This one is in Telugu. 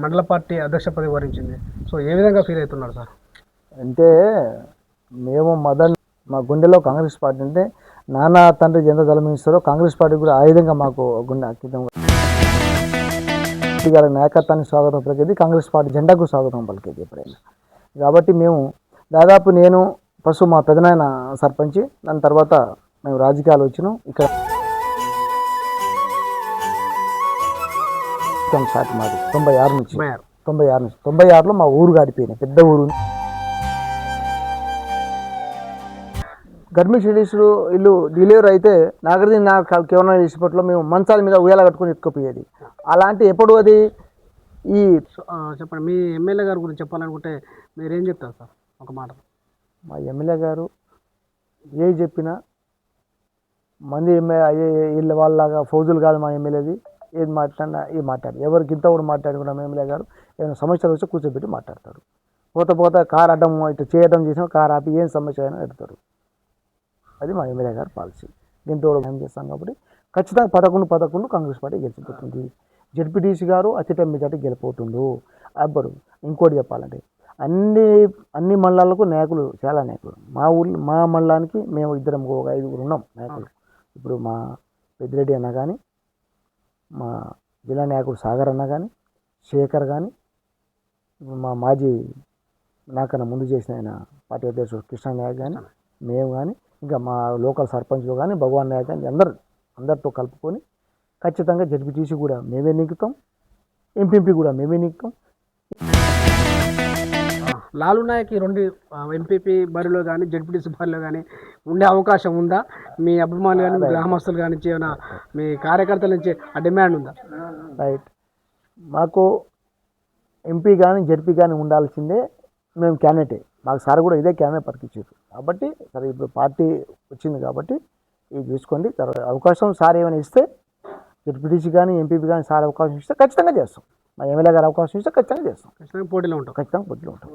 మండల పార్టీ అధ్యక్ష పదవి వరించింది. సో ఏ విధంగా ఫీల్ అవుతున్నారు సార్? అంటే మేము మా గుండెలో కాంగ్రెస్ పార్టీ అంటే నాన్న తండ్రి ఎంత జలమిస్తారో కాంగ్రెస్ పార్టీ కూడా ఆ విధంగా మాకు గుండె అంకితం. గారి నాయకత్వానికి స్వాగతం పలికేది, కాంగ్రెస్ పార్టీ జెండాకు స్వాగతం పలికేది ఎప్పుడైనా. కాబట్టి మేము దాదాపు నేను ఫస్ట్ మా పెదనాయన సర్పంచి, దాని తర్వాత మేము రాజకీయాలు వచ్చినాం. ఇక్కడ స్టార్ట్ మాది 96 నుంచి 96లో మా ఊరు గాడిపోయినాయి, పెద్ద ఊరు. గర్భిణీ లేడీస్లు ఇల్లు డెలివరీ అయితే నాగరికత కేవలం చేసేపట్లో మేము మంచాల మీద ఉయ్యాల కట్టుకొని ఎత్తుకుపోయేది. అలాంటి ఎప్పుడు అది ఈ చెప్పండి, మీ ఎమ్మెల్యే గారి గురించి చెప్పాలనుకుంటే మీరేం చెప్తారు సార్ ఒక మాట? మా ఎమ్మెల్యే గారు ఏది చెప్పినా మంది వీళ్ళ వాళ్ళలాగా ఫౌజులు కాదు. మా ఎమ్మెల్యేది ఏది మాట్లాడినా ఎవరికి ఇంత కూడా మాట్లాడుకున్నా మా ఎమ్మెల్యే గారు ఏమైనా సమస్యలు వచ్చి కూర్చోబెట్టి మాట్లాడతారు. పోత కారు అడ్డం ఇటు చేయడం చేసినా కారు ఆపి ఏం సమస్య అయినా ఎడతారు. అది మా ఎమ్మెల్యే గారు పాలసీ. దీంతో ఏం చేస్తాం కాబట్టి ఖచ్చితంగా 11 కాంగ్రెస్ పార్టీ గెలిచిపోతుంది. జెడ్పీటీసీ గారు అత్యధిక మెజార్టీ గెలిపోతుండు. అబ్బరు ఇంకోటి చెప్పాలంటే అన్ని మండలాలకు నాయకులు, చాలా నాయకులు. మా మండలానికి మేము ఇద్దరం ఒక 5గురు ఉన్నాం నాయకులు. ఇప్పుడు మా పెద్దిరెడ్డి అన్న కానీ, మా జిల్లా నాయకుడు సాగర్ అన్న కానీ, శేఖర్ కానీ, మా మాజీ నాకన్నా ముందు చేసిన ఆయన పార్టీ అధ్యక్షుడు కృష్ణ నాయక్ కానీ, మేము కానీ, ఇంకా మా లోకల్ సర్పంచ్లు కానీ, భగవాన్ నాయక్ కానీ అందరితో కలుపుకొని ఖచ్చితంగా జడ్పీటీసీ కూడా మేమే నెక్కుతాం, ఎంపీపీ కూడా మేమే నెక్కుతాం. లాలు నాయక్ 2 ఎంపీపీ బరిలో కానీ జడ్పీటీసీ బరిలో కానీ ఉండే అవకాశం ఉందా? మీ అభిమానులు కానీ, మీ గ్రామస్తులు కానీ, ఏమైనా మీ కార్యకర్తల నుంచి ఆ డిమాండ్ ఉందా? రైట్, మాకు ఎంపీ కానీ జడ్పీ కానీ ఉండాల్సిందే. మేము క్యాండిడేటే, మాకు సార్ కూడా ఇదే క్యాండిడేట్ పరికిచ్చారు. కాబట్టి సరే ఇప్పుడు పార్టీ వచ్చింది కాబట్టి ఇది చూసుకోండి. తర్వాత అవకాశం సార్ ఏమైనా ఇస్తే జడ్పీటీసీ కానీ ఎంపీపీ కానీ సార్ అవకాశం ఇస్తే ఖచ్చితంగా చేస్తాం. మా ఎమ్మెల్యే గారు అవకాశం ఇస్తే ఖచ్చితంగా చేస్తాం. ఖచ్చితంగా పోటీలో ఉంటాం. ఖచ్చితంగా పోటీలో ఉంటాం.